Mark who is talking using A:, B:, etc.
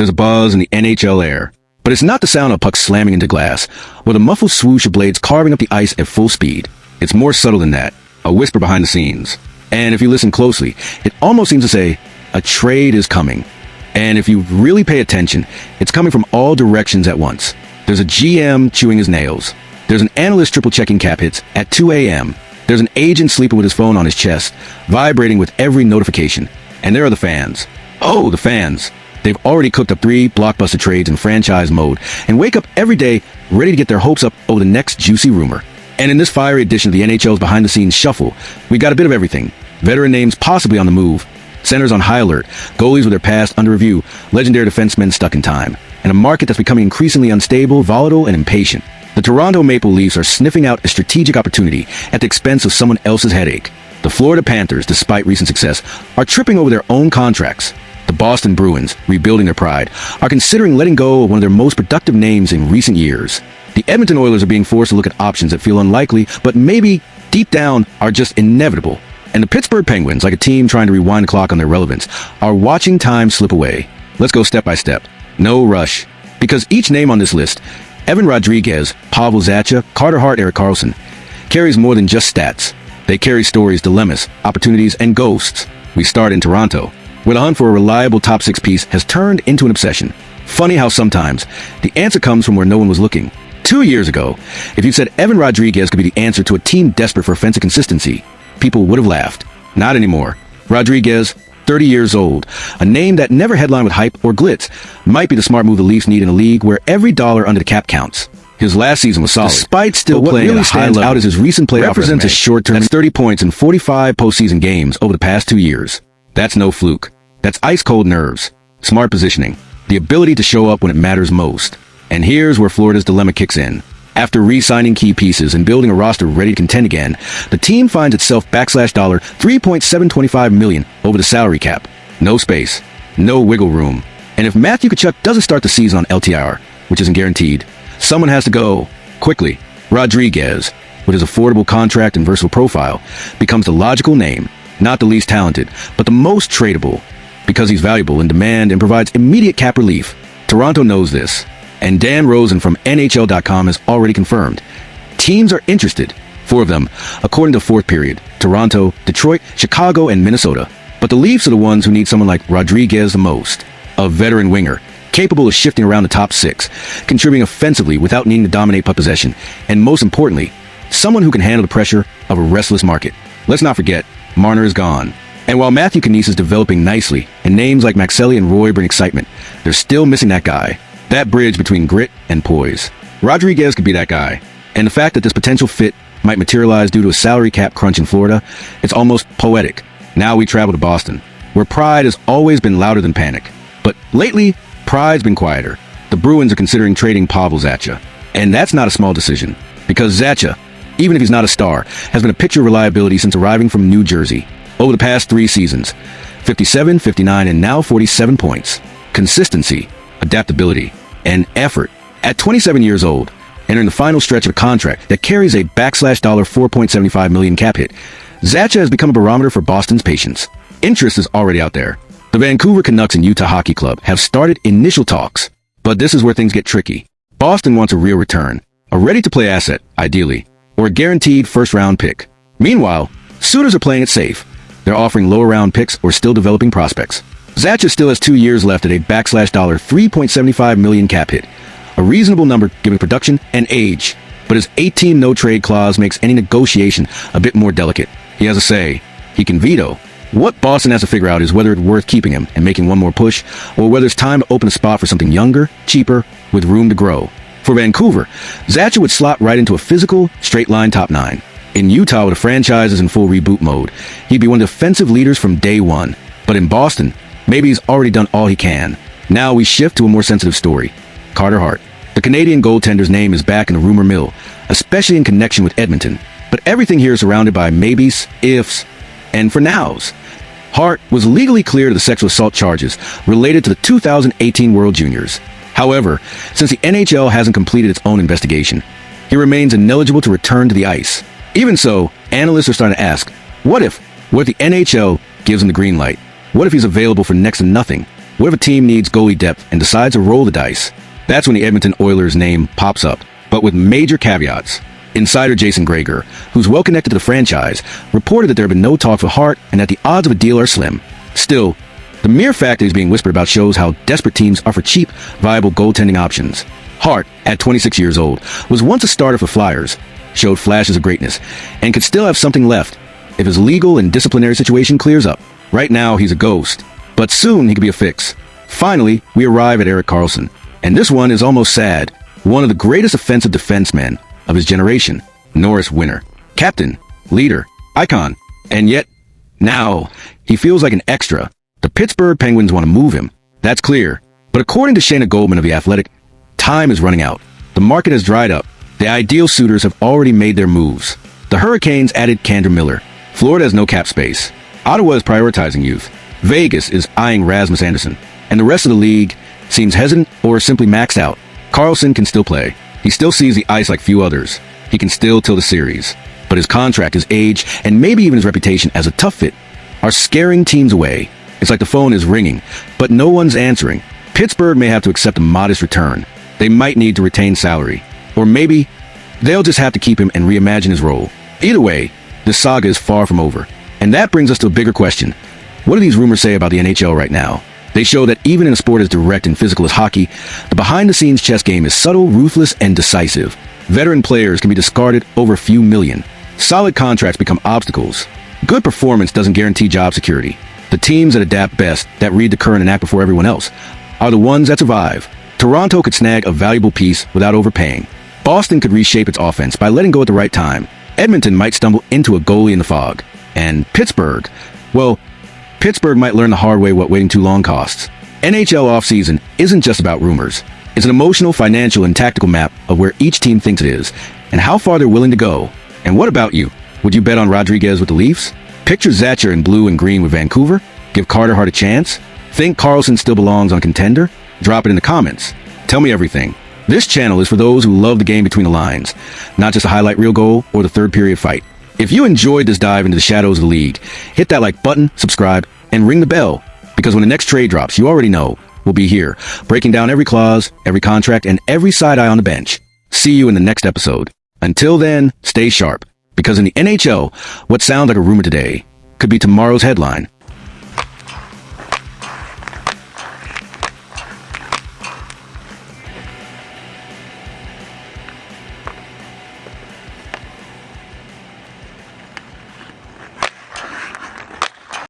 A: There's a buzz in the NHL air. But it's not the sound of pucks slamming into glass, or the muffled swoosh of blades carving up the ice at full speed. It's more subtle than that, a whisper behind the scenes. And if you listen closely, it almost seems to say, a trade is coming. And if you really pay attention, it's coming from all directions at once. There's a GM chewing his nails. There's an analyst triple-checking cap hits at 2 a.m. There's an agent sleeping with his phone on his chest, vibrating with every notification. And there are the fans. Oh, the fans. They've already cooked up 3 Blockbuster trades in franchise mode and wake up every day ready to get their hopes up over the next juicy rumor. And in this fiery edition of the NHL's behind-the-scenes shuffle, we got a bit of everything. Veteran names possibly on the move, centers on high alert, goalies with their past under review, legendary defensemen stuck in time, and a market that's becoming increasingly unstable, volatile, and impatient. The Toronto Maple Leafs are sniffing out a strategic opportunity at the expense of someone else's headache. The Florida Panthers, despite recent success, are tripping over their own contracts. The Boston Bruins, rebuilding their pride, are considering letting go of one of their most productive names in recent years. The Edmonton Oilers are being forced to look at options that feel unlikely, but maybe, deep down, are just inevitable. And the Pittsburgh Penguins, like a team trying to rewind the clock on their relevance, are watching time slip away. Let's go step by step. No rush. Because each name on this list, Evan Rodrigues, Pavel Zacha, Hart, Erik Karlsson, carries more than just stats. They carry stories, dilemmas, opportunities, and ghosts. We start in Toronto, where the hunt for a reliable top 6 piece has turned into an obsession. Funny how sometimes the answer comes from where no one was looking. 2 years ago, if you said Evan Rodrigues could be the answer to a team desperate for offensive consistency, people would have laughed. Not anymore. Rodrigues, 30 years old, a name that never headlined with hype or glitz, might be the smart move the Leafs need in a league where every dollar under the cap counts. His last season was solid, despite still playing at a high level. Out as his recent playoff represents a short-term. That's 30 points in 45 postseason games over the past 2 years. That's no fluke. That's ice-cold nerves, smart positioning, the ability to show up when it matters most. And here's where Florida's dilemma kicks in. After re-signing key pieces and building a roster ready to contend again, the team finds itself $3.725 million over the salary cap. No space, no wiggle room. And if Matthew Tkachuk doesn't start the season on LTIR, which isn't guaranteed, someone has to go. Quickly. Rodrigues, with his affordable contract and versatile profile, becomes the logical name, not the least talented, but the most tradable, because he's valuable in demand and provides immediate cap relief. Toronto knows this. And Dan Rosen from NHL.com has already confirmed. Teams are interested. 4 of them, according to fourth period. Toronto, Detroit, Chicago, and Minnesota. But the Leafs are the ones who need someone like Rodrigues the most. A veteran winger, capable of shifting around the top 6, contributing offensively without needing to dominate puck possession, and most importantly, someone who can handle the pressure of a restless market. Let's not forget, Marner is gone. And while Matthew Knies is developing nicely, and names like Maxelli and Roy bring excitement, they're still missing that guy. That bridge between grit and poise. Rodrigues could be that guy. And the fact that this potential fit might materialize due to a salary cap crunch in Florida, it's almost poetic. Now we travel to Boston, where pride has always been louder than panic. But lately, pride's been quieter. The Bruins are considering trading Pavel Zacha. And that's not a small decision, because Zacha, even if he's not a star, has been a picture of reliability since arriving from New Jersey. Over the past 3 seasons, 57, 59, and now 47 points. Consistency, adaptability, and effort. At 27 years old, entering the final stretch of a contract that carries a $4.75 million cap hit, Zacha has become a barometer for Boston's patience. Interest is already out there. The Vancouver Canucks and Utah Hockey Club have started initial talks, but this is where things get tricky. Boston wants a real return, a ready-to-play asset, ideally, or a guaranteed first-round pick. Meanwhile, suitors are playing it safe. They're offering lower-round picks or still developing prospects. Zacha still has 2 years left at a $3.75 million cap hit, a reasonable number given production and age. But his 8-team no-trade clause makes any negotiation a bit more delicate. He has a say. He can veto. What Boston has to figure out is whether it's worth keeping him and making one more push, or whether it's time to open a spot for something younger, cheaper, with room to grow. For Vancouver, Zacha would slot right into a physical, straight-line top 9. In Utah, with the franchise is in full reboot mode, he'd be one of the defensive leaders from day one. But in Boston, maybe he's already done all he can. Now we shift to a more sensitive story. Hart. The Canadian goaltender's name is back in the rumor mill, especially in connection with Edmonton. But everything here is surrounded by maybes, ifs, and for nows. Hart was legally cleared of the sexual assault charges related to the 2018 World Juniors. However, since the NHL hasn't completed its own investigation, he remains ineligible to return to the ice. Even so, analysts are starting to ask, what if the NHL gives him the green light? What if he's available for next to nothing? What if a team needs goalie depth and decides to roll the dice? That's when the Edmonton Oilers name pops up, but with major caveats. Insider Jason Greger, who's well connected to the franchise, reported that there have been no talks with Hart and that the odds of a deal are slim. Still, the mere fact that he's being whispered about shows how desperate teams are for cheap, viable goaltending options. Hart, at 26 years old, was once a starter for Flyers, showed flashes of greatness, and could still have something left if his legal and disciplinary situation clears up. Right now, he's a ghost, but soon he could be a fix. Finally, we arrive at Erik Karlsson, and this one is almost sad. One of the greatest offensive defensemen of his generation, Norris winner, captain, leader, icon, and yet, now, he feels like an extra. The Pittsburgh Penguins want to move him, that's clear, but according to Shayna Goldman of The Athletic, time is running out. The market has dried up. The ideal suitors have already made their moves. The Hurricanes added Kandra Miller. Florida has no cap space. Ottawa is prioritizing youth. Vegas is eyeing Rasmus Anderson. And the rest of the league seems hesitant or simply maxed out. Karlsson can still play. He still sees the ice like few others. He can still tilt a series. But his contract, his age, and maybe even his reputation as a tough fit are scaring teams away. It's like the phone is ringing, but no one's answering. Pittsburgh may have to accept a modest return. They might need to retain salary. Or maybe they'll just have to keep him and reimagine his role. Either way, this saga is far from over. And that brings us to a bigger question. What do these rumors say about the NHL right now? They show that even in a sport as direct and physical as hockey, the behind-the-scenes chess game is subtle, ruthless, and decisive. Veteran players can be discarded over a few million. Solid contracts become obstacles. Good performance doesn't guarantee job security. The teams that adapt best, that read the current and act before everyone else, are the ones that survive. Toronto could snag a valuable piece without overpaying. Boston could reshape its offense by letting go at the right time. Edmonton might stumble into a goalie in the fog. And Pittsburgh, well, Pittsburgh might learn the hard way what waiting too long costs. NHL offseason isn't just about rumors. It's an emotional, financial, and tactical map of where each team thinks it is and how far they're willing to go. And what about you? Would you bet on Rodrigues with the Leafs? Picture Zacha in blue and green with Vancouver? Give Carter Hart a chance? Think Karlsson still belongs on contender? Drop it in the comments. Tell me everything. This channel is for those who love the game between the lines, not just a highlight reel goal or the third period fight. If you enjoyed this dive into the shadows of the league, hit that like button, subscribe, and ring the bell, because when the next trade drops, you already know we'll be here, breaking down every clause, every contract, and every side eye on the bench. See you in the next episode. Until then, stay sharp, because in the NHL, what sounds like a rumor today could be tomorrow's headline.